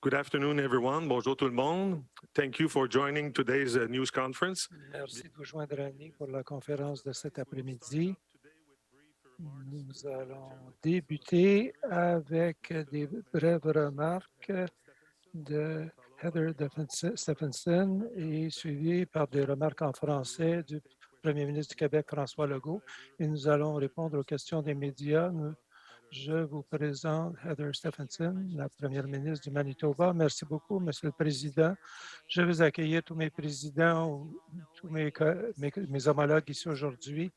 Good afternoon, everyone. Bonjour tout le monde. Thank you for joining today's news conference. Merci de vous joindre à nous pour la conférence de cet après-midi. Nous allons débuter avec des brèves remarques de Heather Stephenson et suivies par des remarques en français du Premier ministre du Québec, François Legault. Et nous allons répondre aux questions des médias. Je vous présente Heather Stephenson, la première ministre du Manitoba. Merci beaucoup, Monsieur le Président. Je vais accueillir tous mes présidents, tous mes homologues ici aujourd'hui.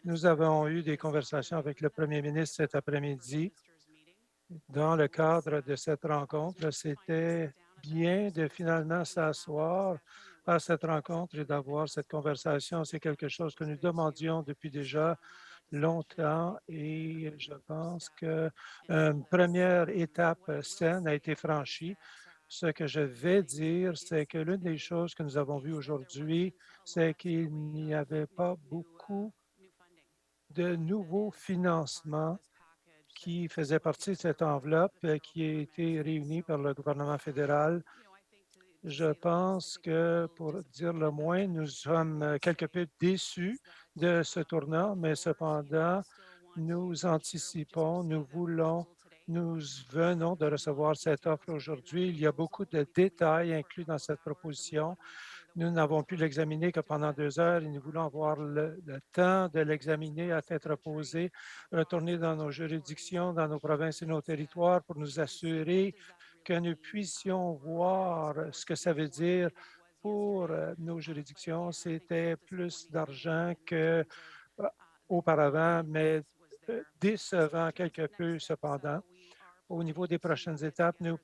Nous avons eu des conversations avec le Premier ministre cet après-midi. Dans le cadre de cette rencontre, c'était bien de finalement s'asseoir à cette rencontre et d'avoir cette conversation. C'est quelque chose que nous demandions depuis déjà longtemps et je pense qu'une première étape saine a été franchie. Ce que je vais dire, c'est que l'une des choses que nous avons vues aujourd'hui, c'est qu'il n'y avait pas beaucoup de nouveaux financements qui faisaient partie de cette enveloppe qui a été réunie par le gouvernement fédéral. Je pense que, pour dire le moins, nous sommes quelque peu déçus de ce tournant, mais cependant, nous anticipons, nous venons de recevoir cette offre aujourd'hui. Il y a beaucoup de détails inclus dans cette proposition. Nous n'avons pu l'examiner que pendant 2 heures et nous voulons avoir le temps de l'examiner à tête reposée, retourner dans nos juridictions, dans nos provinces et nos territoires pour nous assurer que nous puissions voir ce que ça veut dire pour nos juridictions. C'était plus d'argent qu'auparavant, mais décevant quelque peu cependant. Au niveau des prochaines étapes, nous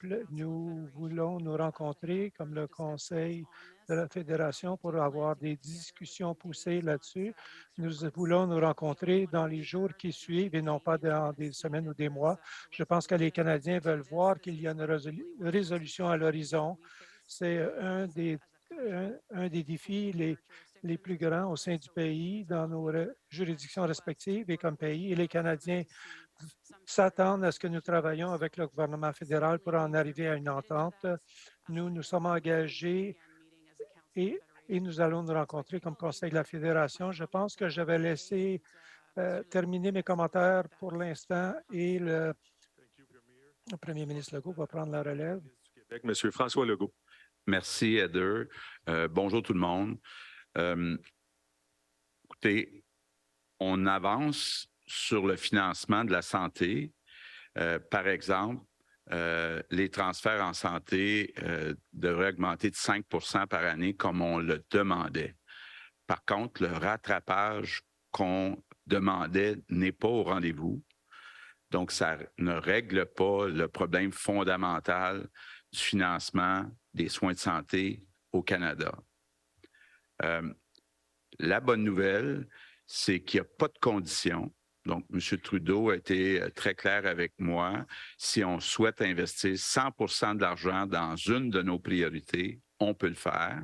voulons nous rencontrer comme le Conseil de la Fédération pour avoir des discussions poussées là-dessus. Nous voulons nous rencontrer dans les jours qui suivent et non pas dans des semaines ou des mois. Je pense que les Canadiens veulent voir qu'il y a une résolution à l'horizon. C'est un des défis les plus grands au sein du pays, dans nos juridictions respectives et comme pays. Et les Canadiens s'attendent à ce que nous travaillions avec le gouvernement fédéral pour en arriver à une entente. Nous nous sommes engagés et nous allons nous rencontrer comme Conseil de la Fédération. Je pense que je vais laisser terminer mes commentaires pour l'instant et le Premier ministre Legault va prendre la relève. Québec, Monsieur François Legault. Merci, Heather. Bonjour tout le monde. Écoutez, on avance sur le financement de la santé. Par exemple, les transferts en santé devraient augmenter de 5 % par année comme on le demandait. Par contre, le rattrapage qu'on demandait n'est pas au rendez-vous. Donc, ça ne règle pas le problème fondamental du financement des soins de santé au Canada. La bonne nouvelle, c'est qu'il n'y a pas de conditions. Donc, M. Trudeau a été très clair avec moi. Si on souhaite investir 100 % de l'argent dans une de nos priorités, on peut le faire.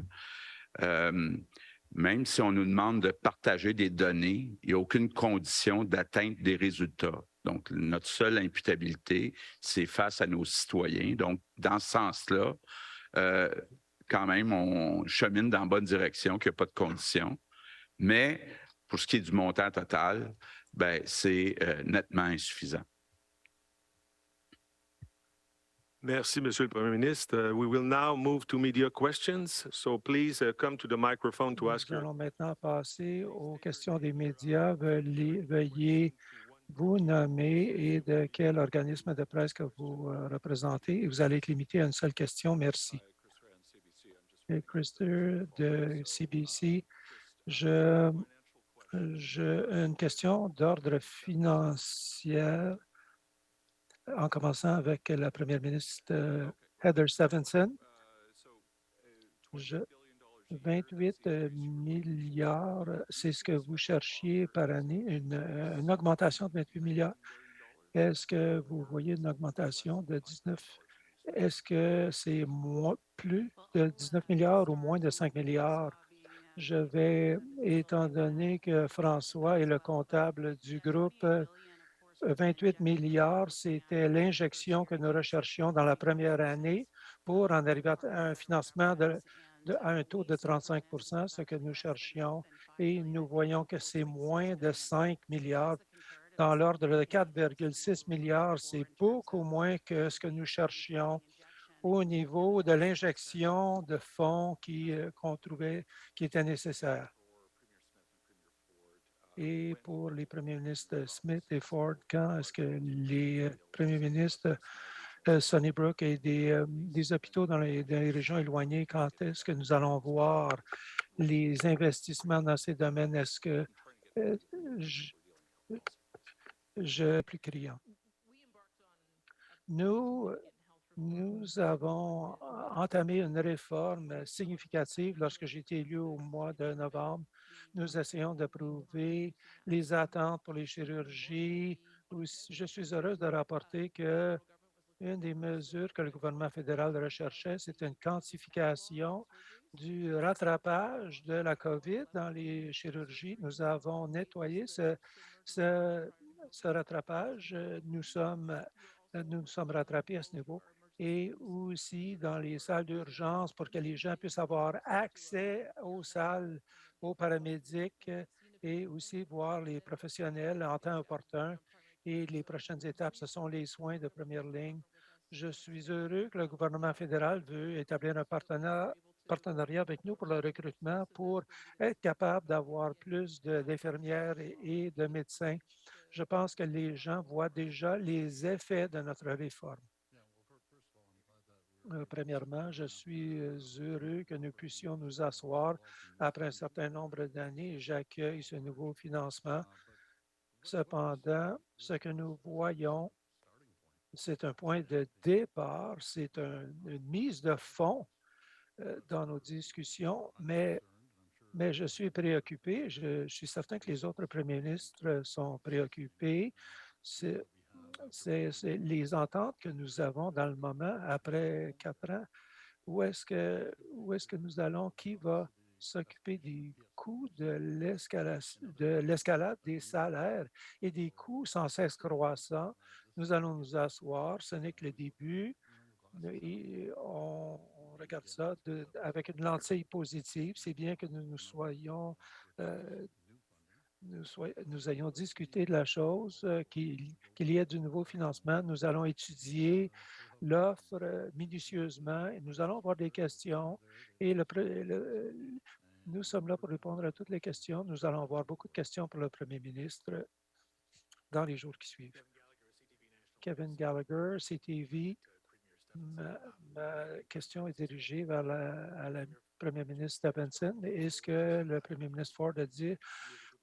Même si on nous demande de partager des données, il n'y a aucune condition d'atteinte des résultats. Donc, notre seule imputabilité, c'est face à nos citoyens. Donc, dans ce sens-là, quand même, on chemine dans la bonne direction, qu'il n'y a pas de conditions. Mais pour ce qui est du montant total, c'est nettement insuffisant. Merci, Monsieur le Premier ministre. We will now move to media questions. So please come to the microphone to ask your... Nous allons maintenant passer aux questions des médias. Veuillez vous nommer et de quel organisme de presse que vous représentez. Et vous allez être limité à une seule question. Merci. Christopher de CBC. Une question d'ordre financier, en commençant avec la première ministre Heather Stephenson. 28 milliards, c'est ce que vous cherchiez par année, une augmentation de 28 milliards. Est-ce que vous voyez une augmentation de 19? Est-ce que c'est plus de 19 milliards ou moins de 5 milliards? Étant donné que François est le comptable du groupe, 28 milliards, c'était l'injection que nous recherchions dans la première année pour en arriver à un financement à un taux de 35 ce que nous cherchions, et nous voyons que c'est moins de 5 milliards. Dans l'ordre de 4,6 milliards, c'est beaucoup moins que ce que nous cherchions au niveau de l'injection de fonds qu'on trouvait qui était nécessaire. Et pour les premiers ministres Smith et Ford, quand est-ce que les premiers ministres Sunnybrook et des hôpitaux dans les régions éloignées, quand est-ce que nous allons voir les investissements dans ces domaines? Est-ce que je plus criant? Nous avons entamé une réforme significative lorsque j'ai été élu au mois de novembre. Nous essayons de prouver les attentes pour les chirurgies. Je suis heureuse de rapporter que une des mesures que le gouvernement fédéral recherchait, c'est une quantification du rattrapage de la COVID dans les chirurgies. Nous avons nettoyé ce rattrapage. Nous sommes rattrapés à ce niveau. Et aussi dans les salles d'urgence pour que les gens puissent avoir accès aux salles, aux paramédics et aussi voir les professionnels en temps opportun. Et les prochaines étapes, ce sont les soins de première ligne. Je suis heureux que le gouvernement fédéral veut établir un partenariat avec nous pour le recrutement, pour être capable d'avoir plus d'infirmières et de médecins. Je pense que les gens voient déjà les effets de notre réforme. Premièrement, je suis heureux que nous puissions nous asseoir après un certain nombre d'années et j'accueille ce nouveau financement. Cependant, ce que nous voyons, c'est un point de départ, c'est une mise de fond dans nos discussions, mais je suis préoccupé. Je suis certain que les autres premiers ministres sont préoccupés. C'est les ententes que nous avons dans le moment, après 4 ans. Où est-ce que nous allons? Qui va s'occuper des coûts de l'escalade des salaires et des coûts sans cesse croissants? Nous allons nous asseoir. Ce n'est que le début. Et on regarde ça avec une lentille positive. C'est bien que nous ayons discuté de la chose, qu'il y ait du nouveau financement. Nous allons étudier l'offre minutieusement et nous allons avoir des questions. Et nous sommes là pour répondre à toutes les questions. Nous allons avoir beaucoup de questions pour le premier ministre dans les jours qui suivent. Kevin Gallagher, CTV. Ma question est dirigée vers la Premier ministre Stephenson. Est-ce que le Premier ministre Ford a dit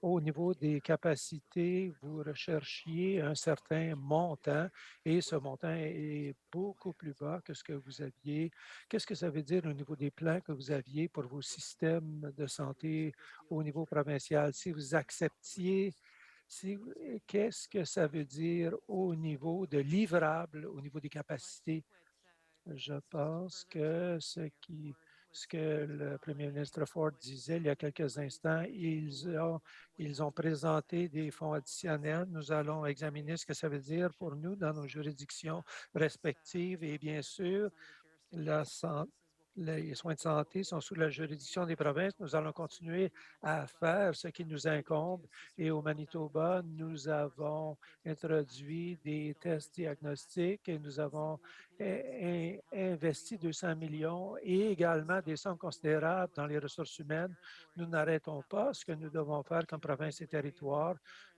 au niveau des capacités, vous recherchiez un certain montant et ce montant est beaucoup plus bas que ce que vous aviez? Qu'est-ce que ça veut dire au niveau des plans que vous aviez pour vos systèmes de santé au niveau provincial? Si vous acceptiez qu'est-ce que ça veut dire au niveau de livrable, au niveau des capacités? Je pense que ce que le premier ministre Ford disait il y a quelques instants, ils ont présenté des fonds additionnels. Nous allons examiner ce que ça veut dire pour nous dans nos juridictions respectives et bien sûr, les soins de santé sont sous la juridiction des provinces. Nous allons continuer à faire ce qui nous incombe. Et au Manitoba, nous avons introduit des tests diagnostiques et nous avons investi 200 millions et également des sommes considérables dans les ressources humaines. Nous n'arrêtons pas ce que nous devons faire comme province et territoire.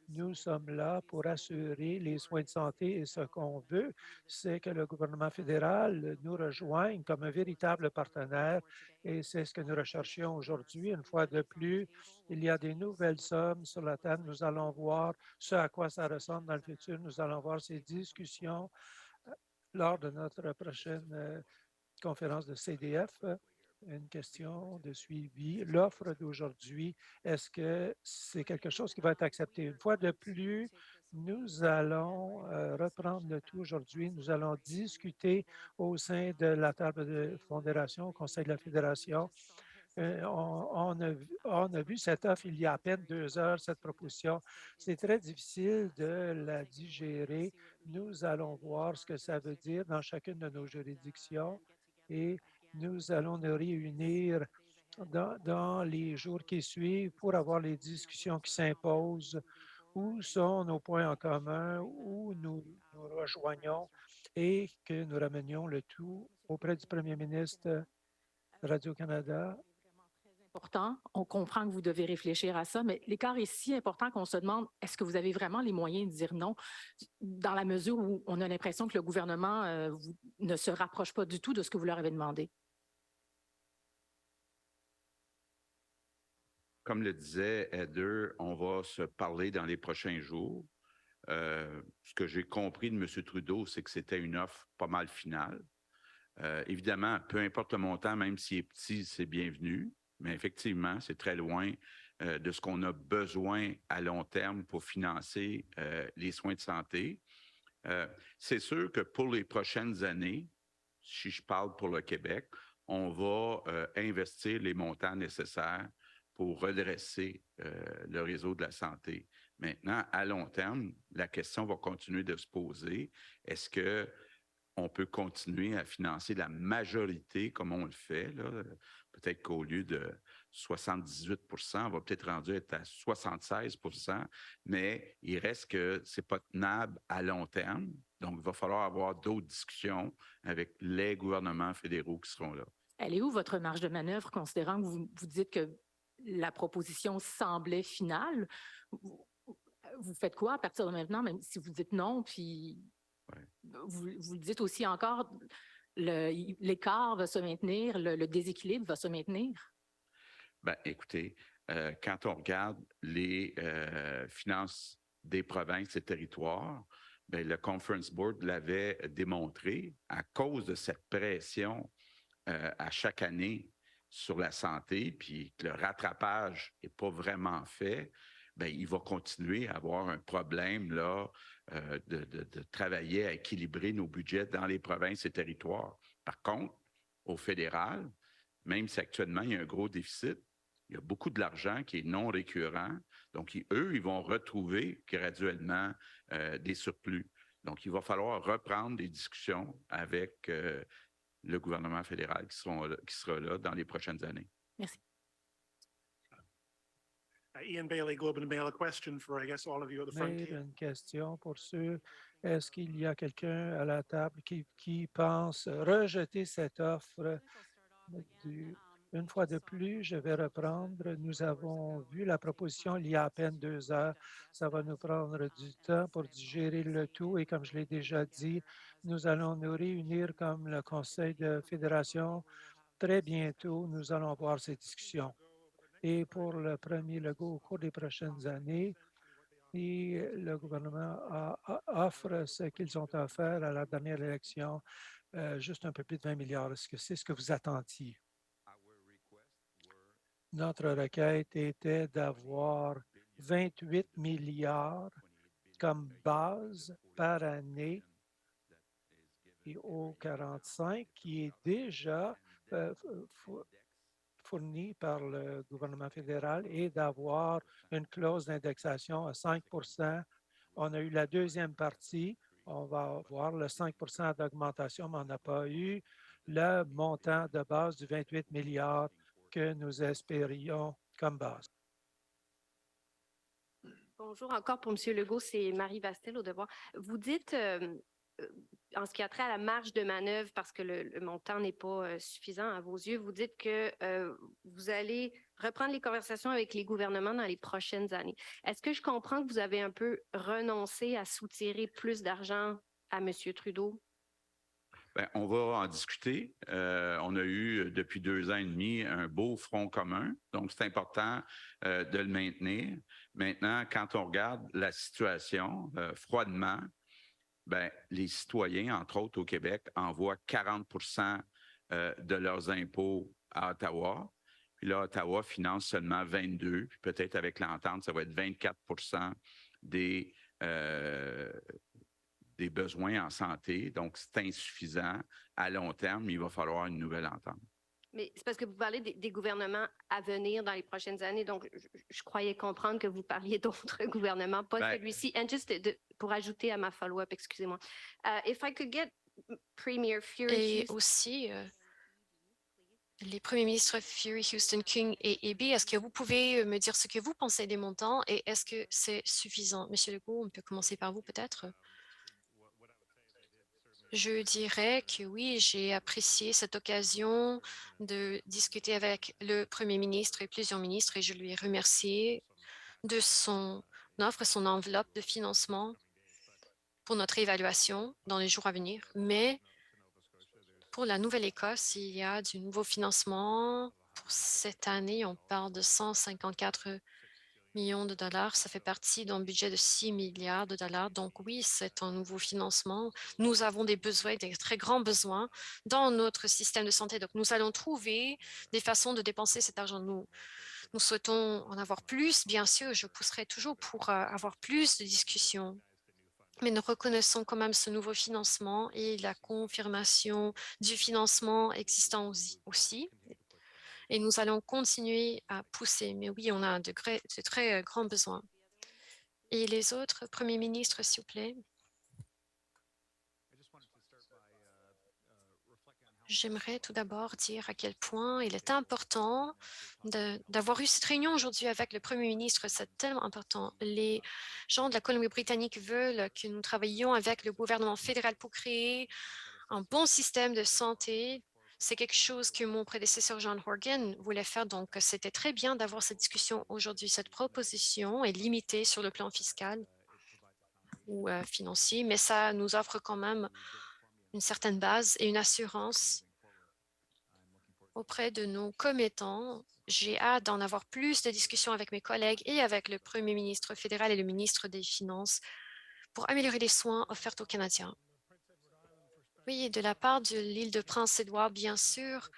Nous sommes là pour assurer les soins de santé et ce qu'on veut, c'est que le gouvernement fédéral nous rejoigne comme un véritable partenaire et c'est ce que nous recherchions aujourd'hui. Une fois de plus, il y a des nouvelles sommes sur la table. Nous allons voir ce à quoi ça ressemble dans le futur. Nous allons voir ces discussions lors de notre prochaine conférence de CDF. Une question de suivi. L'offre d'aujourd'hui, est-ce que c'est quelque chose qui va être accepté? Une fois de plus, nous allons reprendre le tout aujourd'hui. Nous allons discuter au sein de la table de pondération, au Conseil de la Fédération. On a vu cette offre il y a à peine 2 heures, cette proposition. C'est très difficile de la digérer. Nous allons voir ce que ça veut dire dans chacune de nos juridictions. et nous allons nous réunir dans les jours qui suivent pour avoir les discussions qui s'imposent. Où sont nos points en commun, où nous nous rejoignons et que nous ramenions le tout auprès du premier ministre Radio-Canada. Important. On comprend que vous devez réfléchir à ça, mais l'écart est si important qu'on se demande, est-ce que vous avez vraiment les moyens de dire non dans la mesure où on a l'impression que le gouvernement ne se rapproche pas du tout de ce que vous leur avez demandé? Comme le disait Heather, on va se parler dans les prochains jours. Ce que j'ai compris de M. Trudeau, c'est que c'était une offre pas mal finale. Évidemment, peu importe le montant, même s'il est petit, c'est bienvenu. Mais effectivement, c'est très loin de ce qu'on a besoin à long terme pour financer les soins de santé. C'est sûr que pour les prochaines années, si je parle pour le Québec, on va investir les montants nécessaires pour redresser le réseau de la santé. Maintenant, à long terme, la question va continuer de se poser. Est-ce qu'on peut continuer à financer la majorité comme on le fait? Peut-être qu'au lieu de 78 on va peut-être rendu être à 76 mais il reste que ce n'est pas tenable à long terme. Donc, il va falloir avoir d'autres discussions avec les gouvernements fédéraux qui seront là. Elle est où votre marge de manœuvre, considérant que vous dites que la proposition semblait finale? Vous faites quoi à partir de maintenant, même si vous dites non, puis vous dites aussi encore, l'écart va se maintenir, le déséquilibre va se maintenir? Bien, écoutez, quand on regarde les finances des provinces et territoires, bien, le Conference Board l'avait démontré à cause de cette pression à chaque année sur la santé, puis que le rattrapage n'est pas vraiment fait, bien, il va continuer à avoir un problème là, de travailler à équilibrer nos budgets dans les provinces et territoires. Par contre, au fédéral, même si actuellement il y a un gros déficit, il y a beaucoup de l'argent qui est non récurrent. Donc, eux, ils vont retrouver graduellement des surplus. Donc, il va falloir reprendre des discussions avec le gouvernement fédéral qui sera là dans les prochaines années. Merci. Ian Bailey, Globe and Mail, a question for, I guess, all of you at the front here. Une question pour ceux. Est-ce qu'il y a quelqu'un à la table qui pense rejeter cette offre? Une fois de plus, je vais reprendre. Nous avons vu la proposition il y a à peine 2 heures. Ça va nous prendre du temps pour digérer le tout. Et comme je l'ai déjà dit, nous allons nous réunir comme le Conseil de fédération très bientôt. Nous allons avoir ces discussions. Et pour le premier Legault au cours des prochaines années, et le gouvernement offre ce qu'ils ont offert à la dernière élection, juste un peu plus de 20 milliards. Est-ce que c'est ce que vous attendiez? Notre requête était d'avoir 28 milliards comme base par année et au 45 qui est déjà fourni par le gouvernement fédéral et d'avoir une clause d'indexation à 5 On a eu la deuxième partie. On va avoir le 5 d'augmentation, mais on n'a pas eu le montant de base du 28 milliards que nous espérions comme base. Bonjour encore pour M. Legault, c'est Marie Bastel au Devoir. Vous dites, en ce qui a trait à la marge de manœuvre, parce que le montant n'est pas suffisant à vos yeux, vous dites que vous allez reprendre les conversations avec les gouvernements dans les prochaines années. Est-ce que je comprends que vous avez un peu renoncé à soutirer plus d'argent à M. Trudeau? Bien, on va en discuter. On a eu depuis 2 ans et demi un beau front commun, donc c'est important de le maintenir. Maintenant, quand on regarde la situation froidement, bien, les citoyens, entre autres au Québec, envoient 40 de leurs impôts à Ottawa. Puis là, Ottawa finance seulement 22, puis peut-être avec l'entente, ça va être 24 des besoins en santé. Donc, c'est insuffisant. À long terme, il va falloir une nouvelle entente. Mais c'est parce que vous parlez des gouvernements à venir dans les prochaines années. Donc, je croyais comprendre que vous parliez d'autres gouvernements, pas celui-ci. And just pour ajouter à ma follow-up, excusez-moi. If I could get Premier Furious. Et aussi, les premiers ministres Fury, Houston, King et Eby, est-ce que vous pouvez me dire ce que vous pensez des montants et est-ce que c'est suffisant? Monsieur Legault, on peut commencer par vous peut-être. Je dirais que oui, j'ai apprécié cette occasion de discuter avec le premier ministre et plusieurs ministres et je lui ai remercié de son offre, son enveloppe de financement pour notre évaluation dans les jours à venir. Mais pour la Nouvelle-Écosse, il y a du nouveau financement. Pour cette année, on parle de 154 millions de dollars. Ça fait partie d'un budget de 6 milliards de dollars. Donc oui, c'est un nouveau financement. Nous avons des besoins, des très grands besoins dans notre système de santé. Donc nous allons trouver des façons de dépenser cet argent. Nous souhaitons en avoir plus. Bien sûr, je pousserai toujours pour avoir plus de discussions. Mais nous reconnaissons quand même ce nouveau financement et la confirmation du financement existant aussi. Et nous allons continuer à pousser. Mais oui, on a de très grands besoins. Et les autres, Premier ministre, s'il vous plaît. J'aimerais tout d'abord dire à quel point il est important d'avoir eu cette réunion aujourd'hui avec le Premier ministre. C'est tellement important. Les gens de la Colombie-Britannique veulent que nous travaillions avec le gouvernement fédéral pour créer un bon système de santé. C'est quelque chose que mon prédécesseur John Horgan voulait faire. Donc, c'était très bien d'avoir cette discussion aujourd'hui. Cette proposition est limitée sur le plan fiscal ou financier, mais ça nous offre quand même une certaine base et une assurance auprès de nos commettants. J'ai hâte d'en avoir plus de discussions avec mes collègues et avec le Premier ministre fédéral et le ministre des Finances pour améliorer les soins offerts aux Canadiens. Oui, de la part de l'île de Prince-Édouard, bien sûr,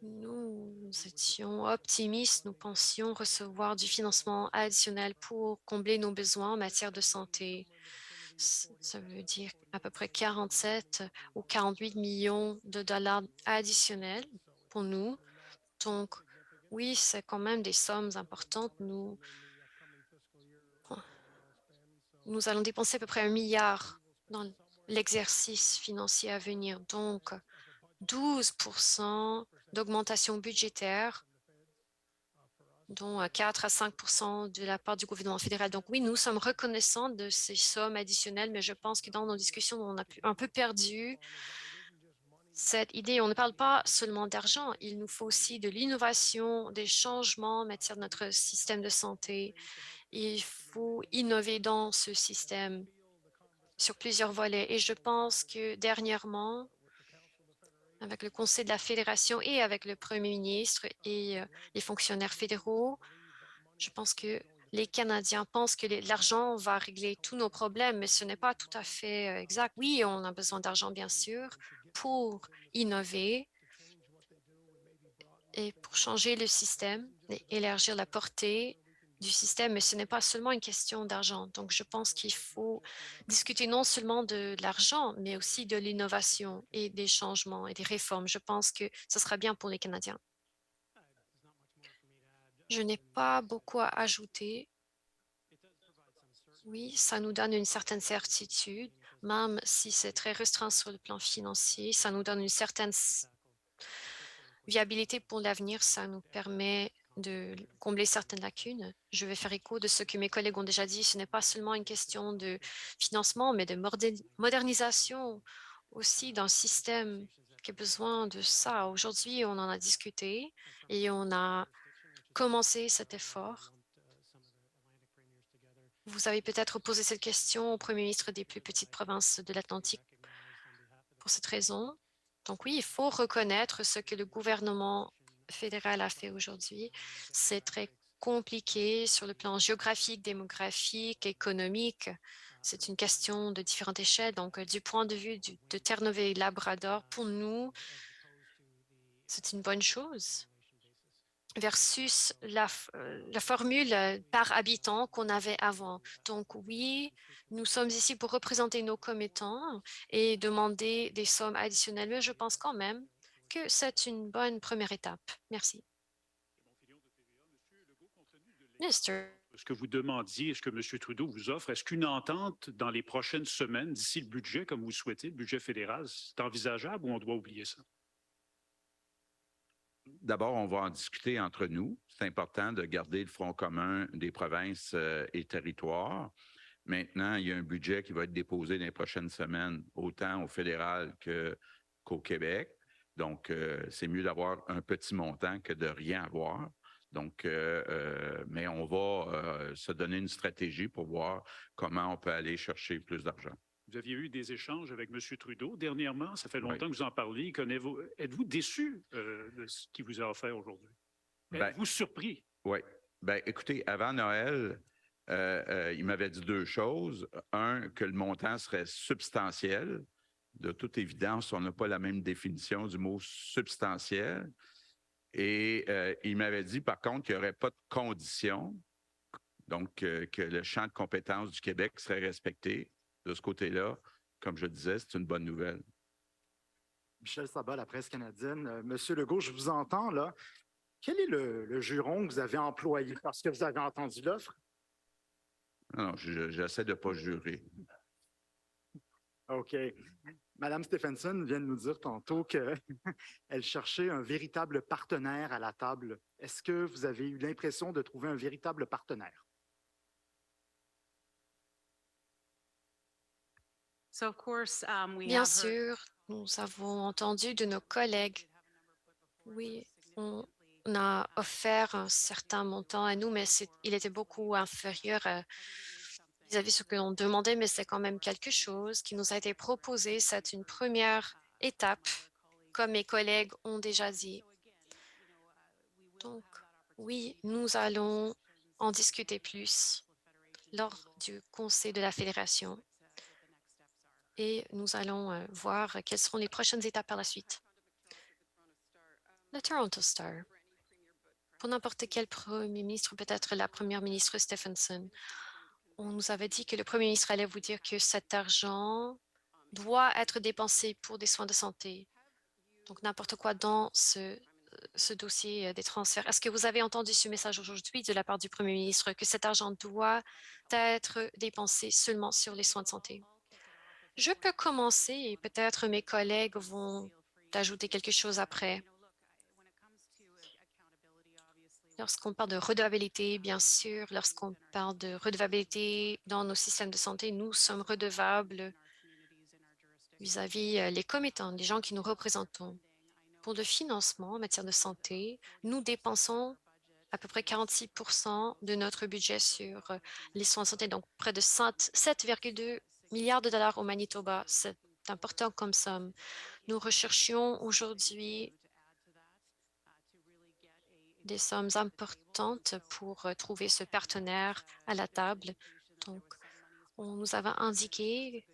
nous étions optimistes. Nous pensions recevoir du financement additionnel pour combler nos besoins en matière de santé. Ça veut dire à peu près 47 ou 48 millions de dollars additionnels pour nous. Donc, oui, c'est quand même des sommes importantes. Nous allons dépenser à peu près 1 milliard dans l'exercice financier à venir. Donc, 12% d'augmentation budgétaire, dont 4 à 5 de la part du gouvernement fédéral. Donc oui, nous sommes reconnaissants de ces sommes additionnelles, mais je pense que dans nos discussions, on a un peu perdu cette idée. On ne parle pas seulement d'argent, il nous faut aussi de l'innovation, des changements en matière de notre système de santé. Il faut innover dans ce système sur plusieurs volets. Et je pense que dernièrement, avec le Conseil de la Fédération et avec le Premier ministre et les fonctionnaires fédéraux, je pense que les Canadiens pensent que l'argent va régler tous nos problèmes, mais ce n'est pas tout à fait exact. Oui, on a besoin d'argent, bien sûr, pour innover et pour changer le système et élargir la portée du système, mais ce n'est pas seulement une question d'argent. Donc, je pense qu'il faut discuter non seulement de l'argent, mais aussi de l'innovation et des changements et des réformes. Je pense que ce sera bien pour les Canadiens. Je n'ai pas beaucoup à ajouter. Oui, ça nous donne une certaine certitude, même si c'est très restreint sur le plan financier. Ça nous donne une certaine viabilité pour l'avenir. Ça nous permet de combler certaines lacunes. Je vais faire écho de ce que mes collègues ont déjà dit. Ce n'est pas seulement une question de financement, mais de modernisation aussi d'un système qui a besoin de ça. Aujourd'hui, on en a discuté et on a commencé cet effort. Vous avez peut-être posé cette question au Premier ministre des plus petites provinces de l'Atlantique pour cette raison. Donc oui, il faut reconnaître ce que le gouvernement fédéral a fait aujourd'hui. C'est très compliqué sur le plan géographique, démographique, économique. C'est une question de différentes échelles. Donc, du point de vue de Terre-Neuve et Labrador, pour nous, c'est une bonne chose versus la formule par habitant qu'on avait avant. Donc oui, nous sommes ici pour représenter nos commettants et demander des sommes additionnelles, mais je pense quand même que c'est une bonne première étape. Merci. Ministre. Ce que vous demandiez, ce que M. Trudeau vous offre, est-ce qu'une entente dans les prochaines semaines, d'ici le budget, comme vous souhaitez, le budget fédéral, c'est envisageable ou on doit oublier ça? d'abord, on va en discuter entre nous. C'est important de garder le front commun des provinces et territoires. Maintenant, il y a un budget qui va être déposé dans les prochaines semaines, autant au fédéral qu'au Québec. Donc, c'est mieux d'avoir un petit montant que de rien avoir. Donc, mais on va se donner une stratégie pour voir comment on peut aller chercher plus d'argent. Vous aviez eu des échanges avec M. Trudeau dernièrement. Ça fait Oui. longtemps que vous en parlez. Êtes-vous déçu de ce qu'il vous a offert aujourd'hui? Ben, Êtes-vous surpris? Oui. Bien, écoutez, avant Noël, il m'avait dit deux choses. Un, que le montant serait substantiel. De toute évidence, on n'a pas la même définition du mot substantiel. Et il m'avait dit, par contre, qu'il n'y aurait pas de conditions, donc que le champ de compétences du Québec serait respecté. De ce côté-là, comme je disais, c'est une bonne nouvelle. Michel Sabat, la presse canadienne. Monsieur Legault, je vous entends là. Quel est le juron que vous avez employé parce que vous avez entendu l'offre? Non, j'essaie de ne pas jurer. OK. Madame Stephenson vient de nous dire tantôt qu'elle cherchait un véritable partenaire à la table. Est-ce que vous avez eu l'impression de trouver un véritable partenaire? Bien sûr, nous avons entendu de nos collègues. Oui, on a offert un certain montant à nous, mais il était beaucoup inférieur vis-à-vis de ce que l'on demandait, mais c'est quand même quelque chose qui nous a été proposé. C'est une première étape, comme mes collègues ont déjà dit. Donc, oui, nous allons en discuter plus lors du Conseil de la Fédération et nous allons voir quelles seront les prochaines étapes par la suite. Le Toronto Star. Pour n'importe quel premier ministre, peut-être la première ministre Stephenson, on nous avait dit que le premier ministre allait vous dire que cet argent doit être dépensé pour des soins de santé. Donc, n'importe quoi dans ce dossier des transferts. Est-ce que vous avez entendu ce message aujourd'hui de la part du premier ministre que cet argent doit être dépensé seulement sur les soins de santé? Je peux commencer et peut-être mes collègues vont ajouter quelque chose après. Lorsqu'on parle de redevabilité, bien sûr, lorsqu'on parle de redevabilité dans nos systèmes de santé, nous sommes redevables vis-à-vis les commettants, les gens qui nous représentons. Pour le financement en matière de santé, nous dépensons à peu près 46% de notre budget sur les soins de santé, donc près de 7,2 milliards de dollars au Manitoba. C'est important comme somme. Nous recherchions aujourd'hui des sommes importantes pour trouver ce partenaire à la table. Donc, on nous avait indiqué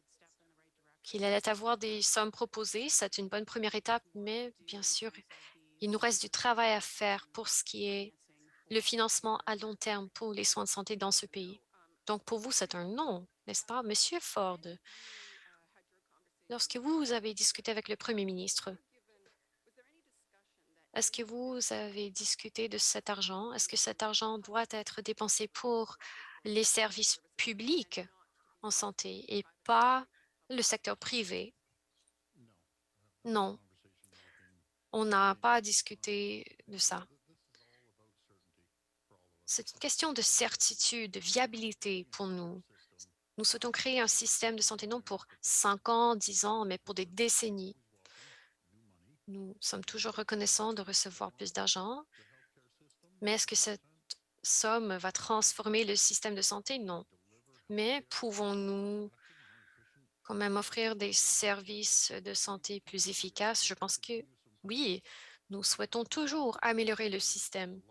qu'il allait avoir des sommes proposées. C'est une bonne première étape, mais bien sûr, il nous reste du travail à faire pour ce qui est le financement à long terme pour les soins de santé dans ce pays. Donc, pour vous, c'est un non, n'est-ce pas? Monsieur Ford, lorsque vous avez discuté avec le premier ministre, est-ce que vous avez discuté de cet argent? Est-ce que cet argent doit être dépensé pour les services publics en santé et pas le secteur privé? Non, on n'a pas discuté de ça. C'est une question de certitude, de viabilité pour nous. Nous souhaitons créer un système de santé non pour 5 ans, 10 ans, mais pour des décennies. Nous sommes toujours reconnaissants de recevoir plus d'argent, mais est-ce que cette somme va transformer le système de santé? Non. Mais pouvons-nous quand même offrir des services de santé plus efficaces? Je pense que oui, nous souhaitons toujours améliorer le système.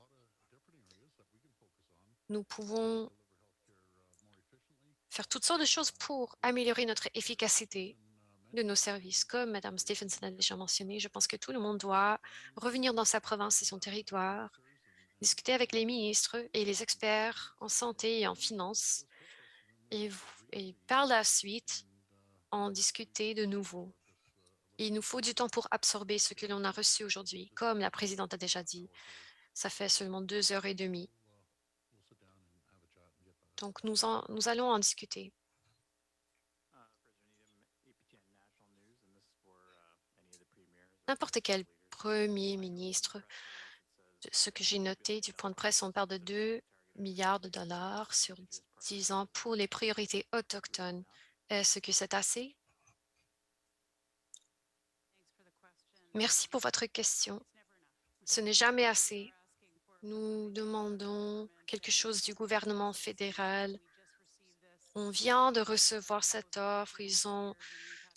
Nous pouvons faire toutes sortes de choses pour améliorer notre efficacité de nos services. Comme Mme Stephenson a déjà mentionné, je pense que tout le monde doit revenir dans sa province et son territoire, discuter avec les ministres et les experts en santé et en finances et par la suite, en discuter de nouveau. Il nous faut du temps pour absorber ce que l'on a reçu aujourd'hui. Comme la présidente a déjà dit, ça fait seulement 2h30. Donc, nous allons en discuter. N'importe quel Premier ministre. De ce que j'ai noté du point de presse, on parle de 2 milliards de dollars sur 10 ans pour les priorités autochtones. Est-ce que c'est assez? Merci pour votre question. Ce n'est jamais assez. Nous demandons quelque chose du gouvernement fédéral. On vient de recevoir cette offre. Ils ont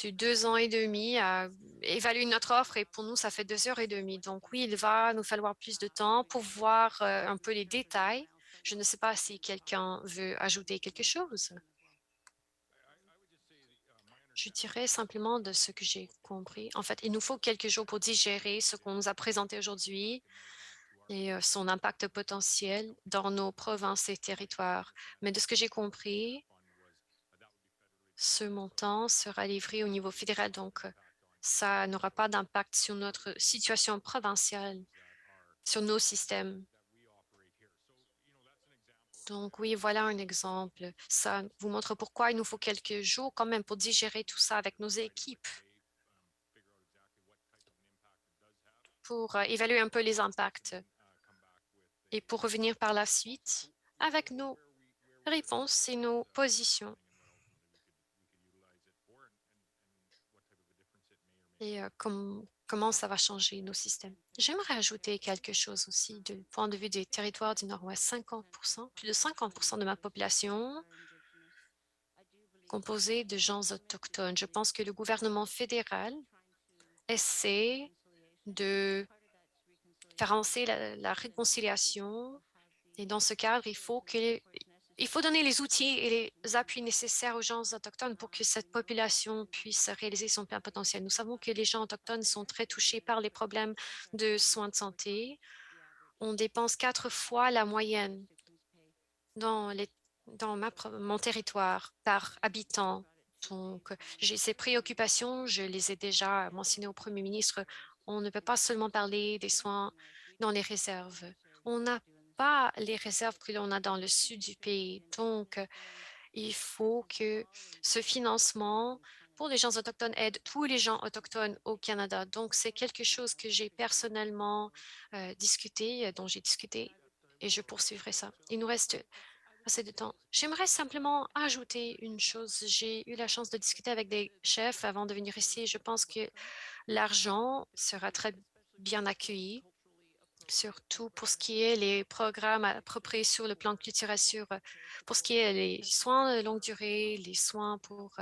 eu 2 ans et demi à évaluer notre offre et pour nous, ça fait 2 heures et demie. Donc oui, il va nous falloir plus de temps pour voir un peu les détails. Je ne sais pas si quelqu'un veut ajouter quelque chose. Je dirais simplement de ce que j'ai compris. En fait, il nous faut quelques jours pour digérer ce qu'on nous a présenté aujourd'hui et son impact potentiel dans nos provinces et territoires. Mais de ce que j'ai compris, ce montant sera livré au niveau fédéral, donc ça n'aura pas d'impact sur notre situation provinciale, sur nos systèmes. Donc oui, voilà un exemple. Ça vous montre pourquoi il nous faut quelques jours quand même pour digérer tout ça avec nos équipes, pour évaluer un peu les impacts et pour revenir par la suite avec nos réponses et nos positions. Et comment ça va changer nos systèmes. J'aimerais ajouter quelque chose aussi du point de vue des territoires du Nord-Ouest. 50%, plus de 50% de ma population composée de gens autochtones. Je pense que le gouvernement fédéral essaie de faire avancer la réconciliation. Et dans ce cadre, il faut donner les outils et les appuis nécessaires aux gens autochtones pour que cette population puisse réaliser son plein potentiel. Nous savons que les gens autochtones sont très touchés par les problèmes de soins de santé. On dépense 4 fois la moyenne dans mon territoire par habitant. Donc, j'ai ces préoccupations, je les ai déjà mentionnées au premier ministre. On ne peut pas seulement parler des soins dans les réserves. On n'a pas les réserves que l'on a dans le sud du pays. Donc, il faut que ce financement pour les gens autochtones aide tous les gens autochtones au Canada. Donc, c'est quelque chose que j'ai personnellement discuté, dont j'ai discuté et je poursuivrai ça. Il nous reste assez de temps. J'aimerais simplement ajouter une chose. J'ai eu la chance de discuter avec des chefs avant de venir ici. Je pense que l'argent sera très bien accueilli, surtout pour ce qui est les programmes appropriés sur le plan culturel, pour ce qui est les soins de longue durée, les soins pour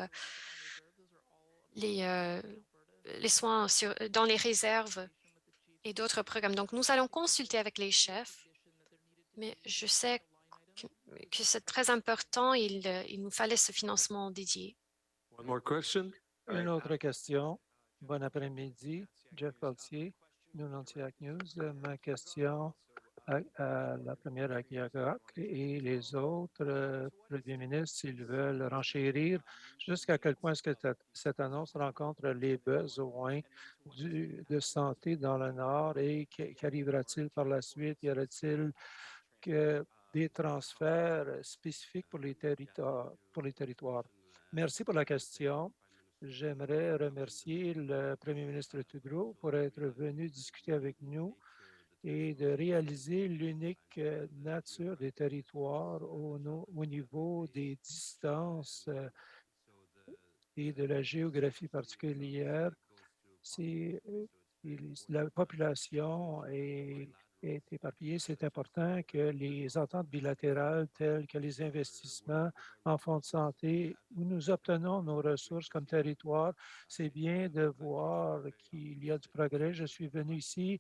les soins dans les réserves et d'autres programmes. Donc, nous allons consulter avec les chefs, mais je sais que c'est très important. Il nous fallait ce financement dédié. One more question. Une autre question. Bon après-midi. Jeff Pelletier, Nunantiac News. Ma question à la première à Kiagak et les autres premiers ministres, s'ils veulent renchérir, jusqu'à quel point est-ce que cette annonce rencontre les besoins de santé dans le Nord et qu'arrivera-t-il par la suite? Y aura-t-il que des transferts spécifiques pour les territoires? Merci pour la question. J'aimerais remercier le premier ministre Trudeau pour être venu discuter avec nous et de réaliser l'unique nature des territoires au niveau des distances et de la géographie particulière. La population est éparpillée. C'est important que les ententes bilatérales telles que les investissements en fonds de santé, où nous obtenons nos ressources comme territoire, c'est bien de voir qu'il y a du progrès. Je suis venu ici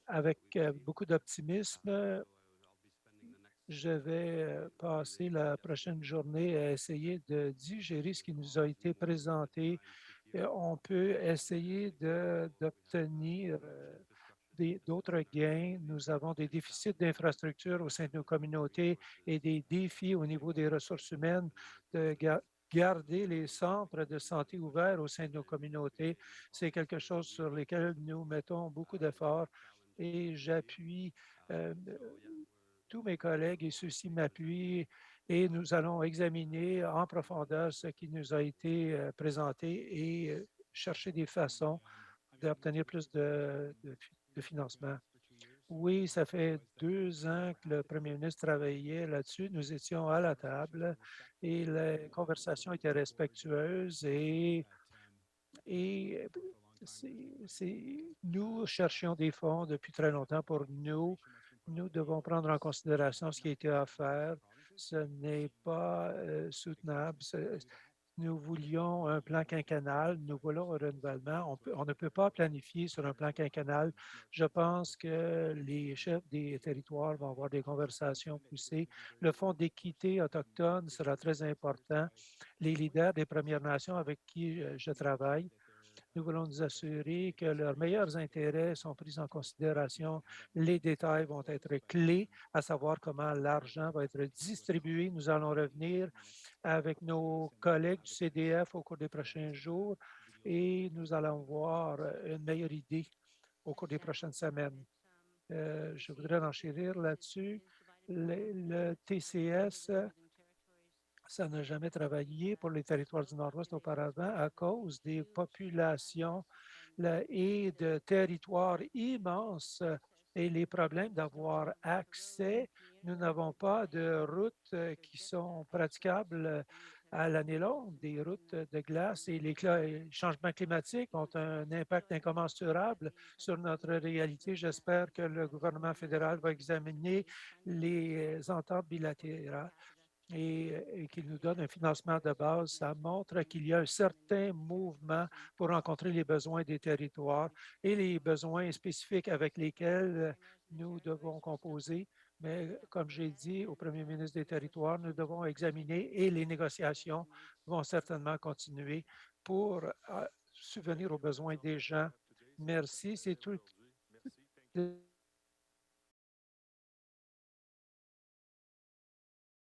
avec beaucoup d'optimisme. Je vais passer la prochaine journée à essayer de digérer ce qui nous a été présenté. On peut essayer d'obtenir d'autres gains. Nous avons des déficits d'infrastructures au sein de nos communautés et des défis au niveau des ressources humaines de garder les centres de santé ouverts au sein de nos communautés. C'est quelque chose sur lequel nous mettons beaucoup d'efforts et j'appuie tous mes collègues et ceux-ci m'appuient et nous allons examiner en profondeur ce qui nous a été présenté et chercher des façons d'obtenir plus de financement. Oui, ça fait 2 ans que le premier ministre travaillait là-dessus. Nous étions à la table et les conversations étaient respectueuses et nous cherchions des fonds depuis très longtemps pour nous. Nous devons prendre en considération ce qui a été offert. Ce n'est pas soutenable. Nous voulions un plan quinquennal, nous voulons un renouvellement. On ne peut pas planifier sur un plan quinquennal. Je pense que les chefs des territoires vont avoir des conversations poussées. Le Fonds d'équité autochtone sera très important. Les leaders des Premières Nations avec qui je travaille, nous voulons nous assurer que leurs meilleurs intérêts sont pris en considération. Les détails vont être clés, à savoir comment l'argent va être distribué. Nous allons revenir avec nos collègues du CDF au cours des prochains jours et nous allons voir une meilleure idée au cours des prochaines semaines. Je voudrais enchérir là-dessus. Le TCS, ça n'a jamais travaillé pour les territoires du Nord-Ouest auparavant à cause des populations et de territoires immenses et les problèmes d'avoir accès. Nous n'avons pas de routes qui sont praticables à l'année longue, des routes de glace et les changements climatiques ont un impact incommensurable sur notre réalité. J'espère que le gouvernement fédéral va examiner les ententes bilatérales et qu'il nous donne un financement de base. Ça montre qu'il y a un certain mouvement pour rencontrer les besoins des territoires et les besoins spécifiques avec lesquels nous devons composer. Mais comme j'ai dit au premier ministre des Territoires, nous devons examiner et les négociations vont certainement continuer pour subvenir aux besoins des gens. Merci. C'est tout